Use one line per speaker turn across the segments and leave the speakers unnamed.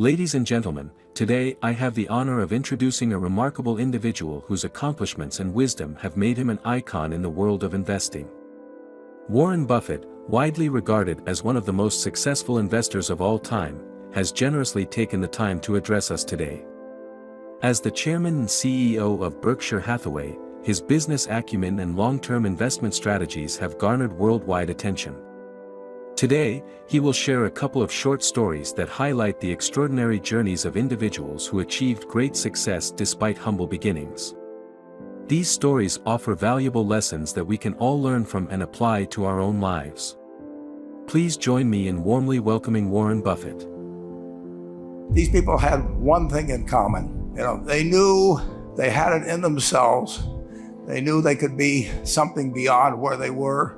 Ladies and gentlemen, today I have the honor of introducing a remarkable individual whose accomplishments and wisdom have made him an icon in the world of investing. Warren Buffett, widely regarded as one of the most successful investors of all time, has generously taken the time to address us today. As the chairman and CEO of Berkshire Hathaway, his business acumen and long-term investment strategies have garnered worldwide attention. Today, he will share a couple of short stories that highlight the extraordinary journeys of individuals who achieved great success despite humble beginnings. These stories offer valuable lessons that we can all learn from and apply to our own lives. Please join me in warmly welcoming Warren Buffett.
These people had one thing in common. They knew they had it in themselves. They knew they could be something beyond where they were.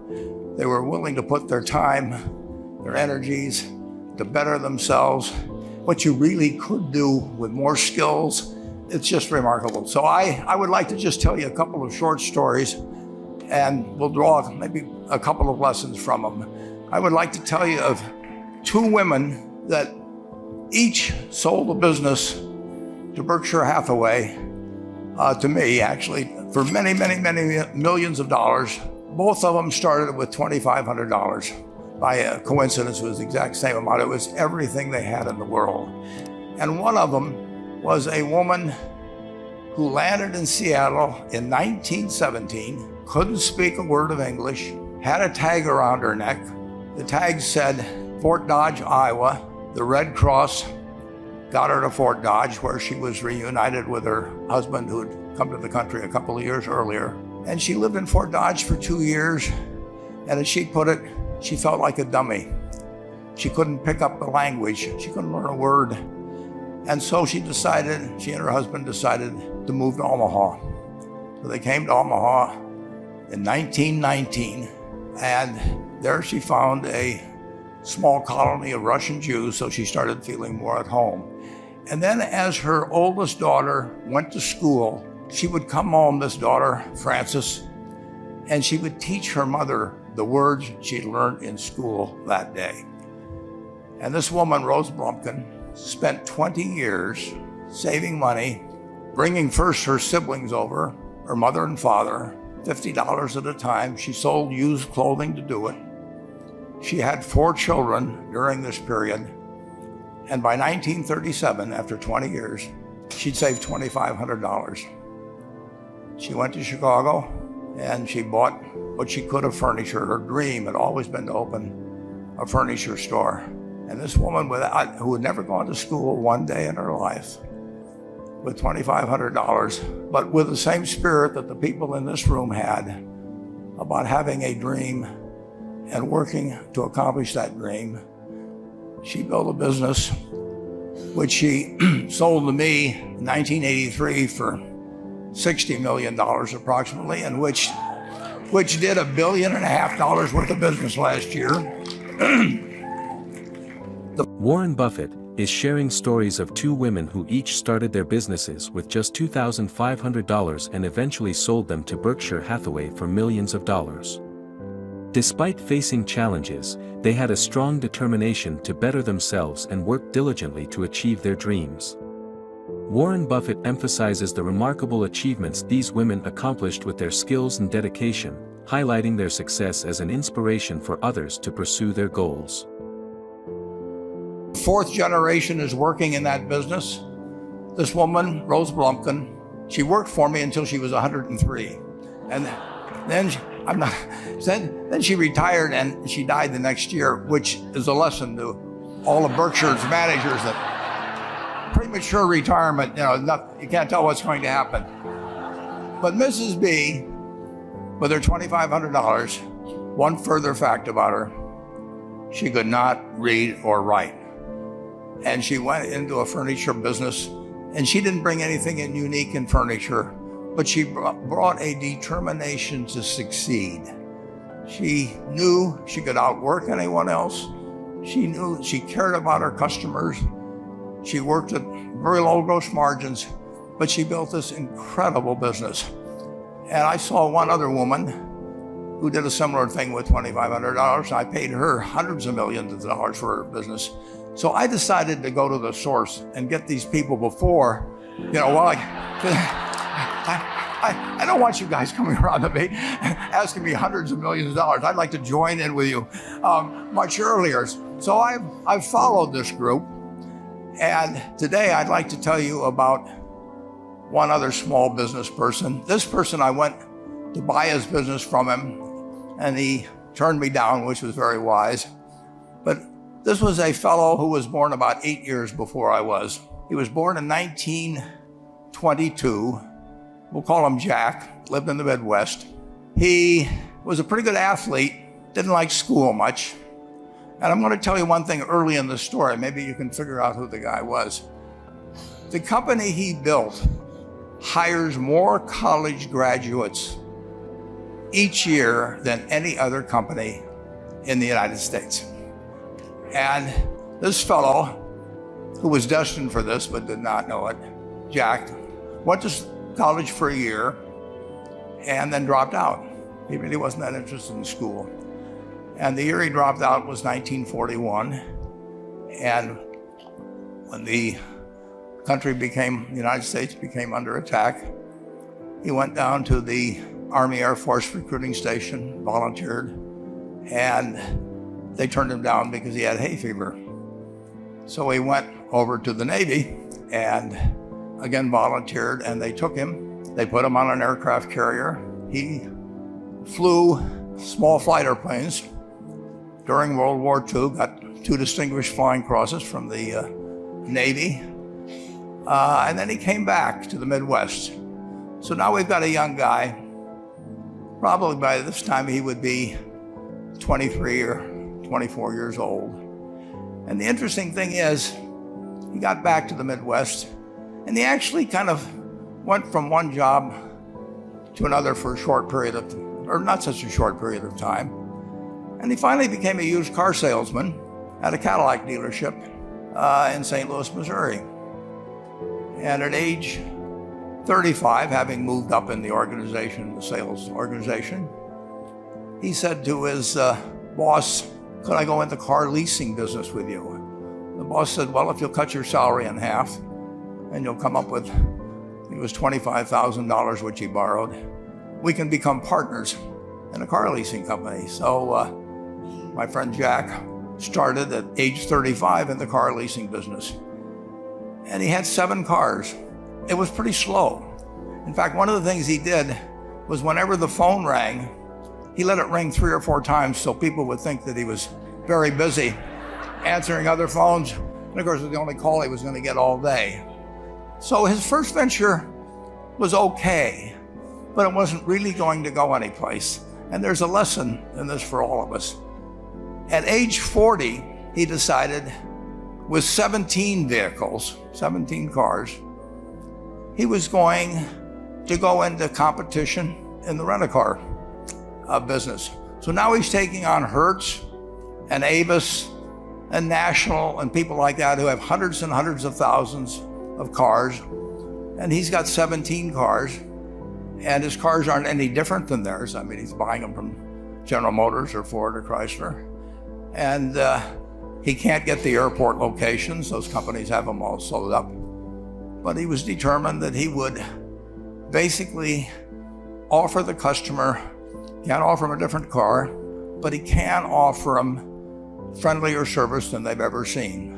They were willing to put their time, their energies to better themselves. What you really could do with more skills, it's just remarkable. So I would like to just tell you a couple of short stories, and we'll draw maybe a couple of lessons from them. I would like to tell you of two women that each sold a business to Berkshire Hathaway, to me actually, for many, many, many millions of dollars. Both of them started with $2,500. By a coincidence, it was the exact same amount. It was everything they had in the world. And one of them was a woman who landed in Seattle in 1917, couldn't speak a word of English, had a tag around her neck. The tag said, Fort Dodge, Iowa. The Red Cross got her to Fort Dodge, where she was reunited with her husband who had come to the country a couple of years earlier. And she lived in Fort Dodge for 2 years. And as she put it, she felt like a dummy. She couldn't pick up the language. She couldn't learn a word. And so she and her husband decided to move to Omaha. So they came to Omaha in 1919. And there she found a small colony of Russian Jews, so she started feeling more at home. And then as her oldest daughter went to school, she would come home, this daughter, Frances, and she would teach her mother the words she'd learned in school that day. And this woman, Rose Blumpkin, spent 20 years saving money, bringing first her siblings over, her mother and father, $50 at a time. She sold used clothing to do it. She had 4 children during this period. And by 1937, after 20 years, she'd saved $2,500. She went to Chicago and she bought what she could of furniture. Her dream had always been to open a furniture store. And this woman who had never gone to school one day in her life, with $2,500, but with the same spirit that the people in this room had about having a dream and working to accomplish that dream, she built a business which she sold to me in 1983 for $60 million approximately, and which did $1.5 billion worth of business last year.
Warren Buffett is sharing stories of two women who each started their businesses with just $2,500 and eventually sold them to Berkshire Hathaway for millions of dollars. Despite facing challenges, they had a strong determination to better themselves and work diligently to achieve their dreams. Warren Buffett emphasizes the remarkable achievements these women accomplished with their skills and dedication, highlighting their success as an inspiration for others to pursue their goals.
4th generation is working in that business. This woman, Rose Blumpkin, she worked for me until she was 103. And then she retired and she died the next year, which is a lesson to all of Berkshire's managers that premature retirement, you can't tell what's going to happen. But Mrs. B, with her $2,500, one further fact about her, she could not read or write. And she went into a furniture business, and she didn't bring anything unique in furniture, but she brought a determination to succeed. She knew she could outwork anyone else. She knew she cared about her customers. She worked at very low gross margins, but she built this incredible business. And I saw one other woman who did a similar thing with $2,500. I paid her hundreds of millions of dollars for her business. So I decided to go to the source and get these people before, I don't want you guys coming around to me asking me hundreds of millions of dollars. I'd like to join in with you much earlier. So I've followed this group, and today I'd like to tell you about one other small business person. This person, I went to buy his business from him, and he turned me down, which was very wise. But this was a fellow who was born about 8 years before I was. He was born in 1922. We'll call him Jack, lived in the Midwest. He was a pretty good athlete, didn't like school much. And I'm going to tell you one thing early in the story. Maybe you can figure out who the guy was. The company he built hires more college graduates each year than any other company in the United States. And this fellow, who was destined for this but did not know it, Jack, went to college for a year and then dropped out. He really wasn't that interested in school. And the year he dropped out was 1941. And when the United States became under attack, he went down to the Army Air Force recruiting station, volunteered, and they turned him down because he had hay fever. So he went over to the Navy and again volunteered, and they took him. They put him on an aircraft carrier. He flew small flight airplanes during World War II, got 2 distinguished flying crosses from the Navy, and then he came back to the Midwest. So now we've got a young guy. Probably by this time he would be 23 or 24 years old. And the interesting thing is, he got back to the Midwest, and he actually kind of went from one job to another for a short period of, or not such a short period of time. And he finally became a used car salesman at a Cadillac dealership in St. Louis, Missouri. And at age 35, having moved up in the organization, the sales organization, he said to his boss, "Could I go into car leasing business with you?" The boss said, "Well, if you'll cut your salary in half and you'll come up with," it was $25,000, which he borrowed, "we can become partners in a car leasing company." So my friend Jack started at age 35 in the car leasing business. And he had 7 cars. It was pretty slow. In fact, one of the things he did was whenever the phone rang, he let it ring 3 or 4 times so people would think that he was very busy answering other phones. And of course, it was the only call he was going to get all day. So his first venture was okay, but it wasn't really going to go anyplace. And there's a lesson in this for all of us. At age 40, he decided, with 17 vehicles, 17 cars, he was going to go into competition in the rent-a-car business. So now he's taking on Hertz and Avis and National and people like that who have hundreds and hundreds of thousands of cars. And he's got 17 cars, and his cars aren't any different than theirs. I mean, he's buying them from General Motors or Ford or Chrysler. And he can't get the airport locations. Those companies have them all sold up. But he was determined that he would basically offer the customer, can't offer him a different car, but he can offer them friendlier service than they've ever seen.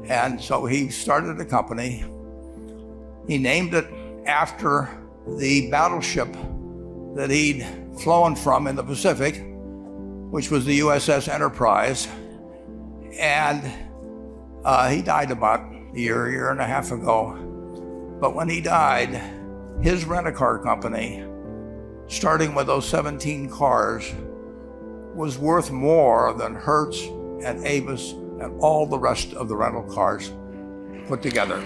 And so he started a company. He named it after the battleship that he'd flown from in the Pacific, which was the USS Enterprise. And he died about a year and a half ago. But when he died, his rent-a-car company, starting with those 17 cars, was worth more than Hertz and Avis and all the rest of the rental cars put together.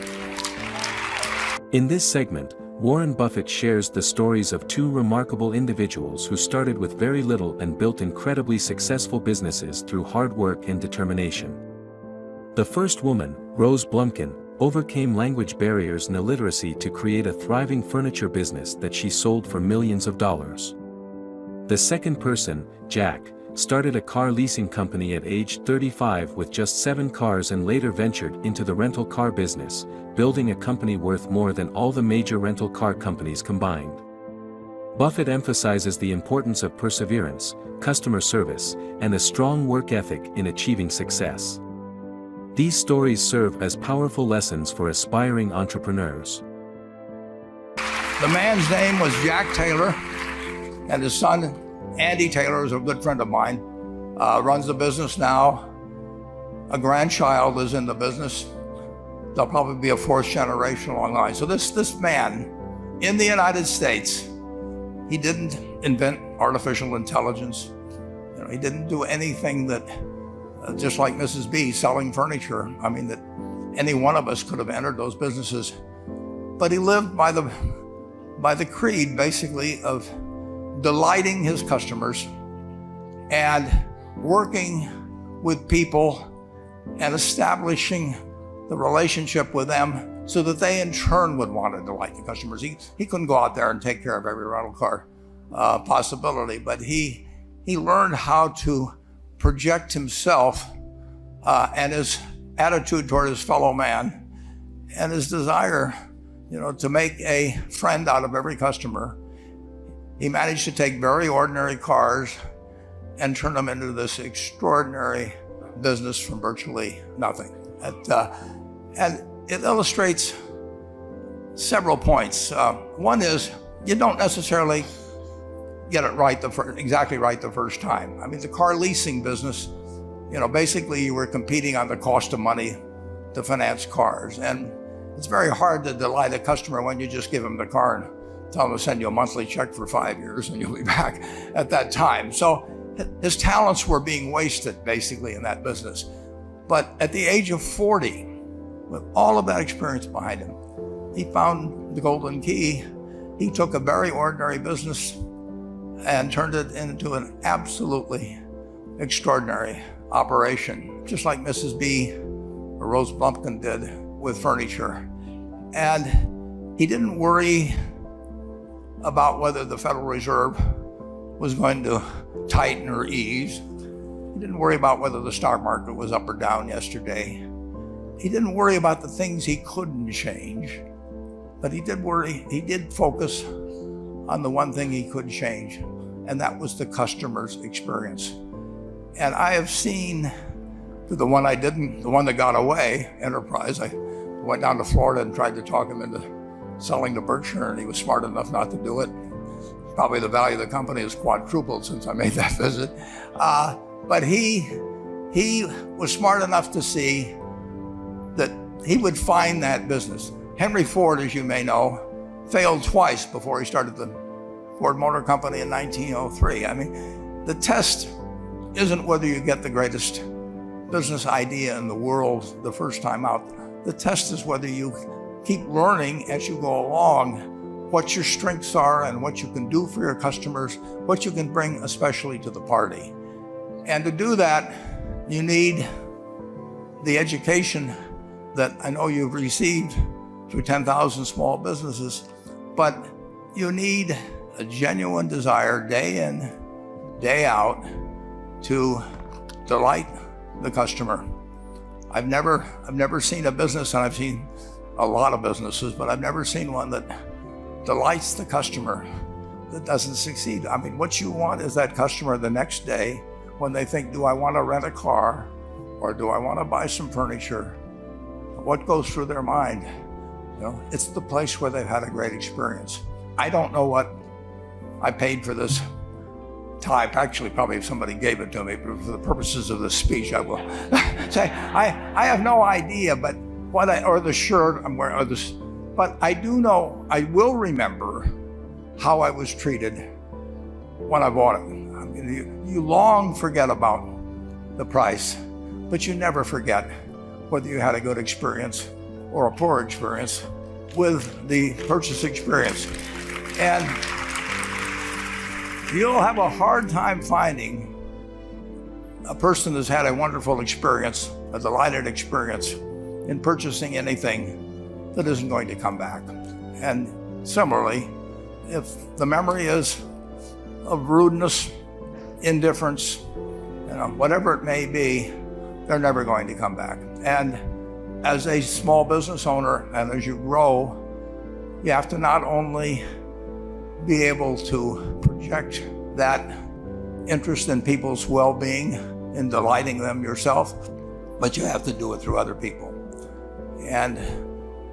In this segment, Warren Buffett shares the stories of 2 remarkable individuals who started with very little and built incredibly successful businesses through hard work and determination. The first woman, Rose Blumkin, overcame language barriers and illiteracy to create a thriving furniture business that she sold for millions of dollars. The second person, Jack, started a car leasing company at age 35 with just 7 cars and later ventured into the rental car business, building a company worth more than all the major rental car companies combined. Buffett emphasizes the importance of perseverance, customer service, and a strong work ethic in achieving success. These stories serve as powerful lessons for aspiring entrepreneurs.
The man's name was Jack Taylor, and his son, Andy Taylor, is a good friend of mine, runs the business now. A grandchild is in the business. There'll probably be a 4th generation along the line. So this man, in the United States, he didn't invent artificial intelligence. He didn't do anything that, just like Mrs. B selling furniture, that any one of us could have entered those businesses. But he lived by the creed, basically, of delighting his customers and working with people and establishing the relationship with them so that they in turn would want to delight the customers. He couldn't go out there and take care of every rental car possibility, but he learned how to project himself and his attitude toward his fellow man and his desire, to make a friend out of every customer. He managed to take very ordinary cars and turn them into this extraordinary business from virtually nothing. And it illustrates several points. One is, you don't necessarily get it right exactly right the first time. The car leasing business, basically you were competing on the cost of money to finance cars. And it's very hard to delight a customer when you just give them the car and tell them to send you a monthly check for 5 years and you'll be back at that time. So his talents were being wasted basically in that business. But at the age of 40, with all of that experience behind him, he found the golden key. He took a very ordinary business and turned it into an absolutely extraordinary operation, just like Mrs. B or Rose Bumpkin did with furniture. And he didn't worry about whether the Federal Reserve was going to tighten or ease. He didn't worry about whether the stock market was up or down yesterday. He didn't worry about the things he couldn't change, but he did focus on the one thing he could change, and that was the customer's experience. And I have seen the one that got away, Enterprise. I went down to Florida and tried to talk him into selling to Berkshire, and he was smart enough not to do it. Probably the value of the company has quadrupled since I made that visit. But he was smart enough to see that he would find that business. Henry Ford, as you may know, failed twice before he started the Ford Motor Company in 1903. The test isn't whether you get the greatest business idea in the world the first time out. The test is whether you keep learning as you go along what your strengths are and what you can do for your customers, what you can bring especially to the party. And to do that, you need the education that I know you've received through 10,000 small businesses, but you need a genuine desire day in, day out to delight the customer. I've never seen a business, and I've seen a lot of businesses, but I've never seen one that delights the customer that doesn't succeed. What you want is that customer the next day when they think, do I want to rent a car or do I want to buy some furniture? What goes through their mind? It's the place where they've had a great experience. I don't know what I paid for this tie. Actually, probably if somebody gave it to me, but for the purposes of this speech, I will say I have no idea. But or the shirt I'm wearing, or this, but I do know I will remember how I was treated when I bought it. You long forget about the price, but you never forget whether you had a good experience or a poor experience with the purchase experience. And you'll have a hard time finding a person that's had a wonderful experience, a delighted experience in purchasing anything that isn't going to come back. And similarly, if the memory is of rudeness indifference, whatever it may be, they're never going to come back. And as a small business owner, and as you grow, you have to not only be able to project that interest in people's well-being and delighting them yourself, but you have to do it through other people. And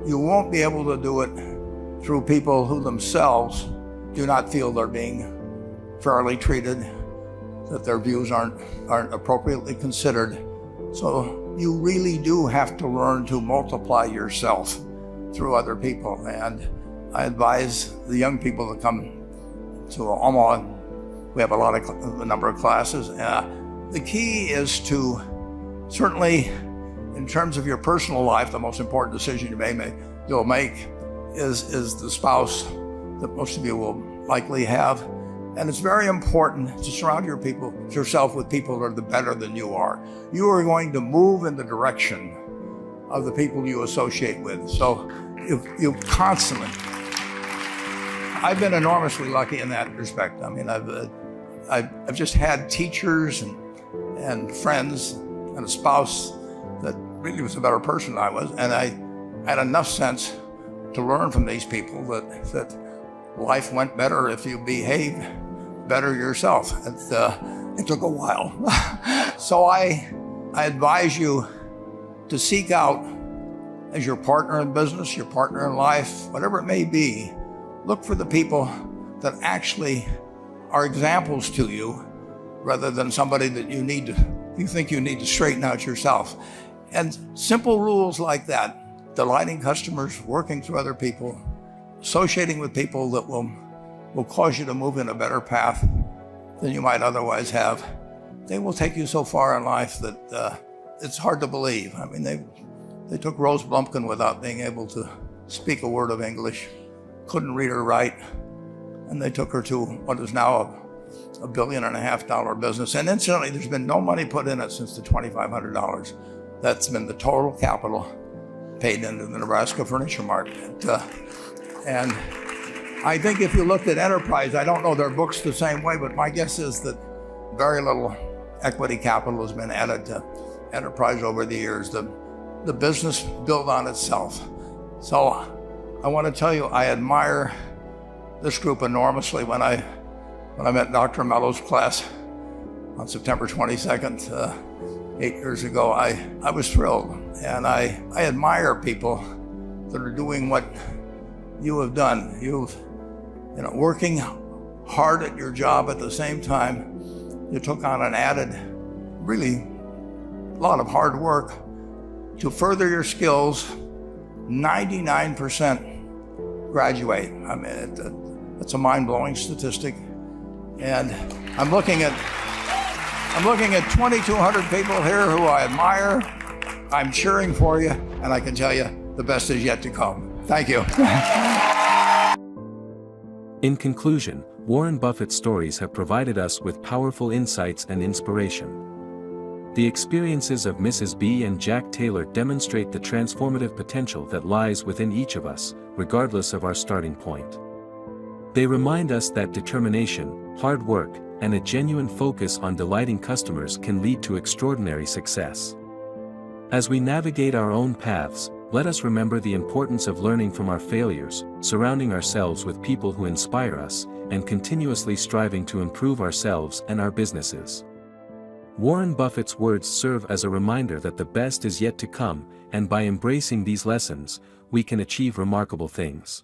you won't be able to do it through people who themselves do not feel they're being fairly treated, that their views aren't appropriately considered. So you really do have to learn to multiply yourself through other people. And I advise the young people to come to Omaha. We have a number of classes. The key is to, certainly in terms of your personal life, the most important decision you'll make is the spouse that most of you will likely have. And it's very important to surround yourself with people that are better than you are. You are going to move in the direction of the people you associate with. So you constantly, I've been enormously lucky in that respect. I mean, I've just had teachers and friends and a spouse that really was a better person than I was. And I had enough sense to learn from these people that life went better if you behaved better yourself. It took a while. So I advise you to seek out, as your partner in business, your partner in life, whatever it may be, look for the people that actually are examples to you rather than somebody that you think you need to straighten out yourself. And simple rules like that, delighting customers, working through other people, associating with people that will cause you to move in a better path than you might otherwise have, they will take you so far in life that it's hard to believe. I mean, they took Rose Blumpkin without being able to speak a word of English, couldn't read or write, and they took her to what is now a $1.5 billion business. And incidentally, there's been no money put in it since the $2,500. That's been the total capital paid into the Nebraska Furniture Mart. And I think if you looked at Enterprise, I don't know their books the same way, but my guess is that very little equity capital has been added to Enterprise over the years. The business built on itself. So I want to tell you, I admire this group enormously. When I met Dr. Mello's class on September 22nd, 8 years ago, I was thrilled. And I admire people that are doing what you have done. Working hard at your job at the same time, you took on an added, really, lot of hard work to further your skills. 99% graduate. I mean, it's a mind-blowing statistic. And I'm looking at 2,200 people here who I admire. I'm cheering for you, and I can tell you the best is yet to come. Thank you.
In conclusion, Warren Buffett's stories have provided us with powerful insights and inspiration. The experiences of Mrs. B and Jack Taylor demonstrate the transformative potential that lies within each of us, regardless of our starting point. They remind us that determination, hard work, and a genuine focus on delighting customers can lead to extraordinary success. As we navigate our own paths, let us remember the importance of learning from our failures, surrounding ourselves with people who inspire us, and continuously striving to improve ourselves and our businesses. Warren Buffett's words serve as a reminder that the best is yet to come, and by embracing these lessons, we can achieve remarkable things.